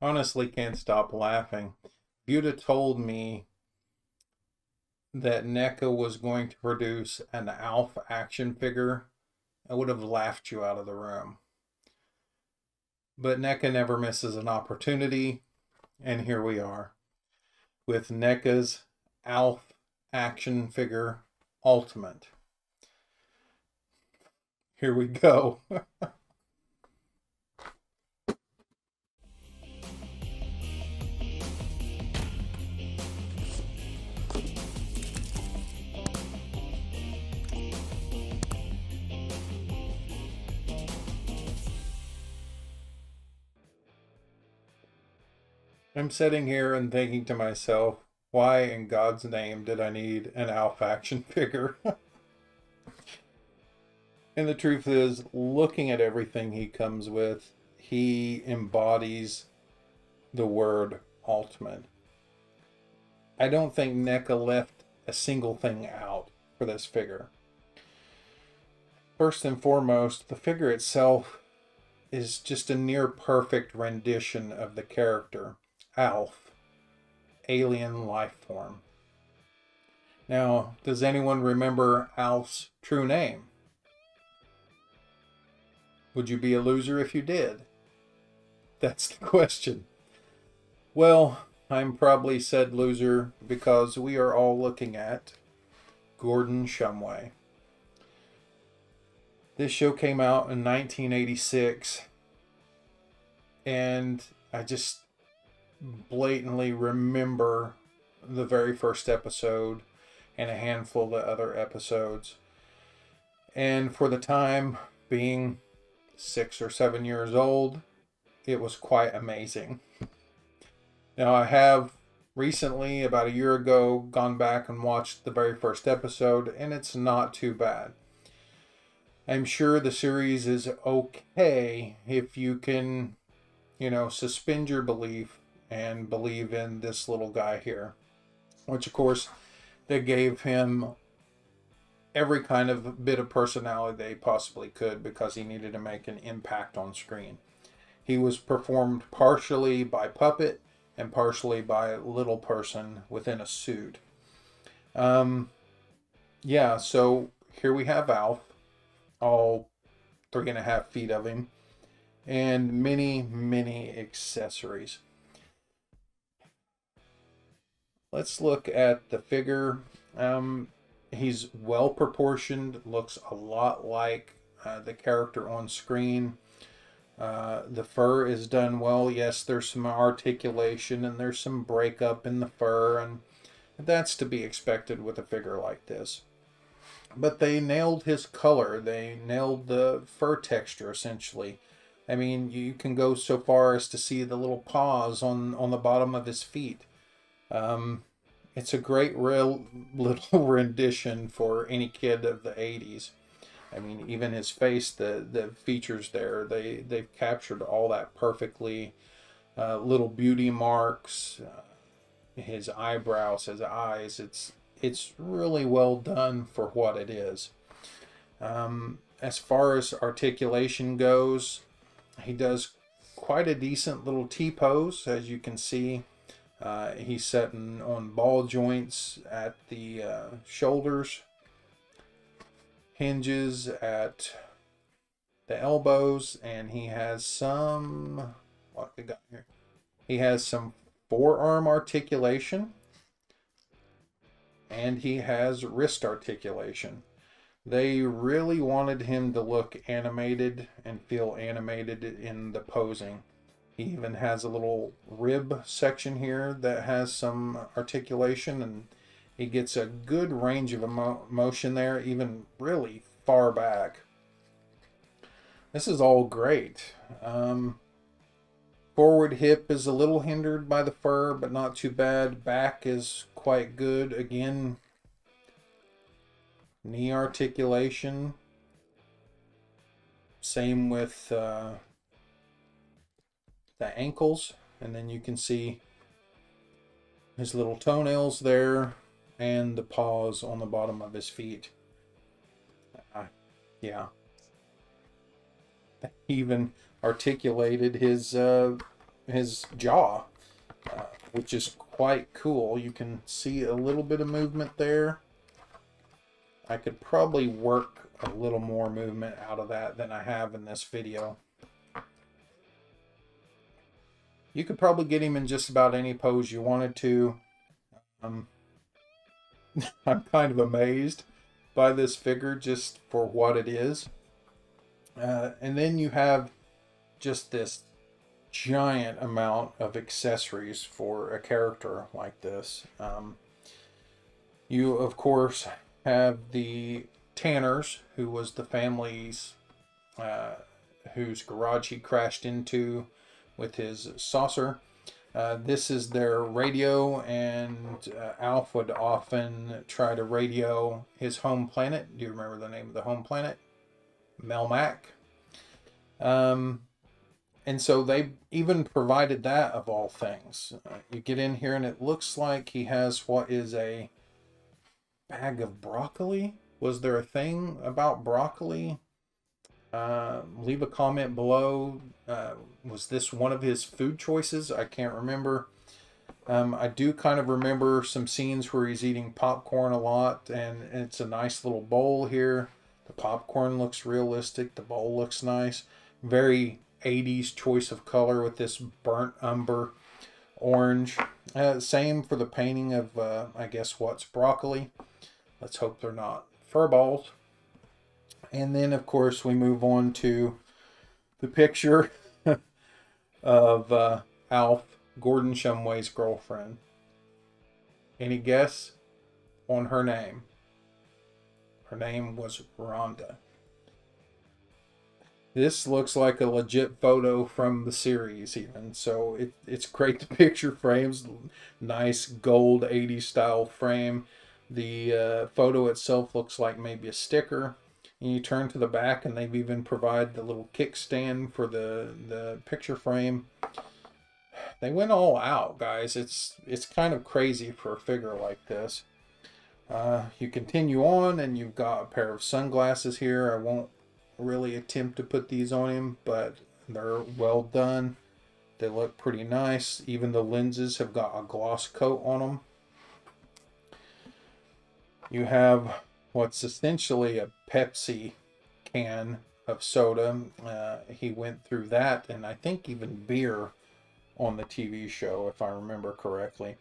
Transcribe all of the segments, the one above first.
Honestly, can't stop laughing. If you'd have told me that Neca was going to produce an Alf action figure, I would have laughed you out of the room. But Neca never misses an opportunity, and here we are with Neca's Alf Action Figure Ultimate. Here we go. I'm sitting here and thinking to myself, why in God's name did I need an Alf action figure? And the truth is, looking at everything he comes with, he embodies the word ultimate. I don't think Neca left a single thing out for this figure. First and foremost, the figure itself is just a near perfect rendition of the character, Alf, alien life form. Now, does anyone remember Alf's true name? Would you be a loser if you did? That's the question. Well, I'm probably said loser because we are all looking at Gordon Shumway. This show came out in 1986, and I just blatantly remember the very first episode and a handful of the other episodes. And for the time, being 6 or 7 years old, it was quite amazing. Now, I have recently, about a year ago, gone back and watched the very first episode, and it's not too bad. I'm sure the series is okay if you can, suspend your belief and believe in this little guy here. Which, of course, they gave him every kind of bit of personality they possibly could because he needed to make an impact on screen. He was performed partially by puppet and partially by a little person within a suit. Yeah, so here we have Alf, all 3.5 feet of him, and many, many accessories. Let's look at the figure. He's well proportioned, looks a lot like the character on screen. The fur is done well. Yes, there's some articulation and there's some breakup in the fur, and that's to be expected with a figure like this. But they nailed his color. They nailed the fur texture, essentially. I mean, you can go so far as to see the little paws on the bottom of his feet. It's a great real little rendition for any kid of the 80s. I mean, even his face, the features there, they've captured all that perfectly. Little beauty marks, his eyebrows, his eyes. It's really well done for what it is. As far as articulation goes, he does quite a decent little T-pose, as you can see. He's sitting on ball joints at the shoulders, hinges at the elbows, and he has some, what we got here? He has some forearm articulation, and he has wrist articulation. They really wanted him to look animated and feel animated in the posing. He even has a little rib section here that has some articulation, and he gets a good range of motion there, even really far back. This is all great. Forward hip is a little hindered by the fur, but not too bad. Back is quite good. Again, knee articulation. Same with the ankles, and then you can see his little toenails there and the paws on the bottom of his feet. Yeah, he even articulated his his jaw, which is quite cool. You can see a little bit of movement there. I could probably work a little more movement out of that than I have in this video. You could probably get him in just about any pose you wanted to. I'm kind of amazed by this figure just for what it is. And then you have just this giant amount of accessories for a character like this. You, of course, have the Tanners, who was the family's whose garage he crashed into with his saucer. This is their radio, and Alf would often try to radio his home planet. Do you remember the name of the home planet? Melmac. And so they even provided that, of all things. You get in here and it looks like he has what is a bag of broccoli. Was there a thing about broccoli? Leave a comment below. Was this one of his food choices? I can't remember. I do kind of remember some scenes where he's eating popcorn a lot, and it's a nice little bowl here. The popcorn looks realistic. The bowl looks nice. Very 80s choice of color with this burnt umber orange. Same for the painting of, I guess, what's broccoli. Let's hope they're not fur balls. And then, of course, we move on to the picture of Alf, Gordon Shumway's girlfriend. Any guess on her name? Her name was Rhonda. This looks like a legit photo from the series even. So it's great. The picture frames, nice gold 80s style frame. The photo itself looks like maybe a sticker. And you turn to the back and they've even provided the little kickstand for the picture frame. They went all out, guys. It's kind of crazy for a figure like this. You continue on and you've got a pair of sunglasses here. I won't really attempt to put these on him, but they're well done. They look pretty nice. Even the lenses have got a gloss coat on them. You have what's essentially a Pepsi can of soda. He went through that, and I think even beer on the TV show, if I remember correctly.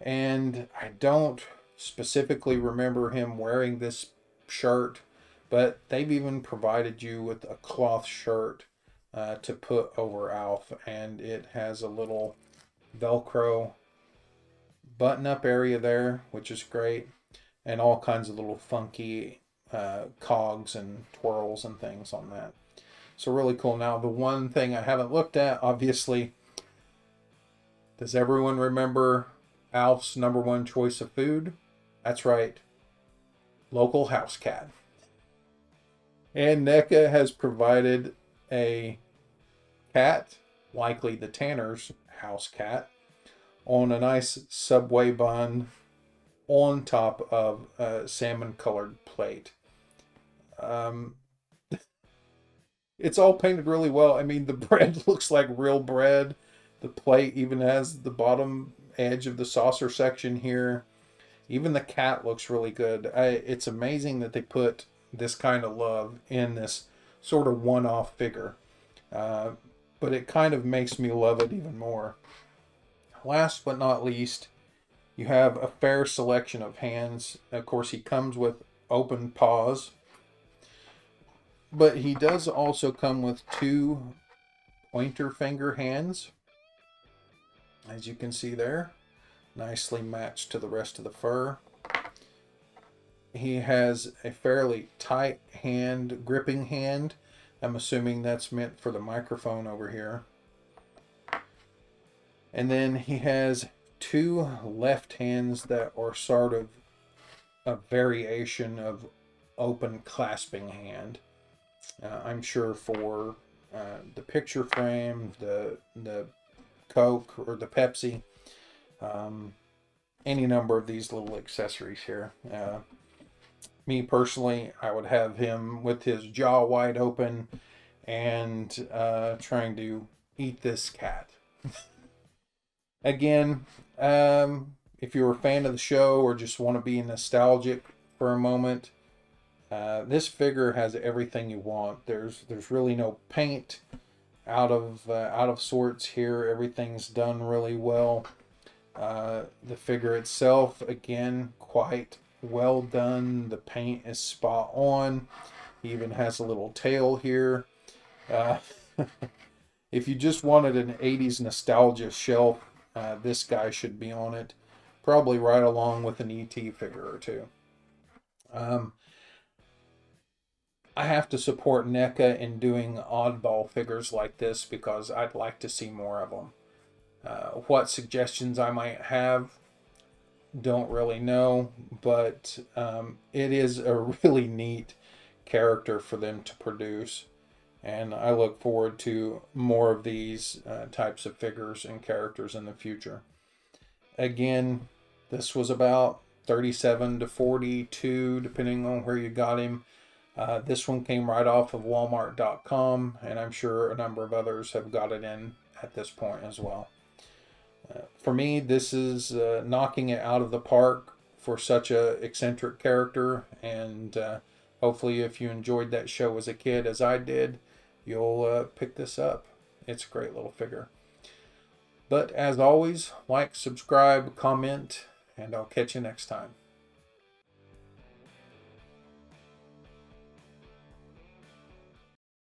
And I don't specifically remember him wearing this shirt, but they've even provided you with a cloth shirt to put over Alf, and it has a little Velcro button-up area there, which is great, and all kinds of little funky cogs and twirls and things on that. So really cool. Now, the one thing I haven't looked at, obviously, does everyone remember Alf's #1 choice of food? That's right, local house cat. And Neca has provided a cat, likely the Tanner's house cat, on a nice Subway bun on top of a salmon colored plate. It's all painted really well. I mean, the bread looks like real bread. The plate even has the bottom edge of the saucer section here. Even the cat looks really good. It's amazing that they put this kind of love in this sort of one-off figure. But it kind of makes me love it even more. Last but not least, you have a fair selection of hands. Of course, he comes with open paws. But he does also come with 2 pointer finger hands. As you can see there, nicely matched to the rest of the fur. He has a fairly tight hand, gripping hand. I'm assuming that's meant for the microphone over here. And then he has 2 left hands that are sort of a variation of open clasping hand. I'm sure for the picture frame, the Coke or the Pepsi, any number of these little accessories here. Me personally, I would have him with his jaw wide open and trying to eat this cat. Again, if you're a fan of the show or just want to be nostalgic for a moment, this figure has everything you want. There's really no paint out of sorts here. Everything's done really well. The figure itself, again, quite well done. The paint is spot on. He even has a little tail here. If you just wanted an 80s nostalgia shelf, this guy should be on it. Probably right along with an ET figure or two. I have to support Neca in doing oddball figures like this because I'd like to see more of them. What suggestions I might have, don't really know, but it is a really neat character for them to produce, and I look forward to more of these types of figures and characters in the future. Again, this was about 37 to 42 depending on where you got him. This one came right off of Walmart.com, and I'm sure a number of others have got it in at this point as well. For me, this is knocking it out of the park for such a eccentric character, and hopefully if you enjoyed that show as a kid as I did, you'll pick this up. It's a great little figure. But as always, like, subscribe, comment, and I'll catch you next time.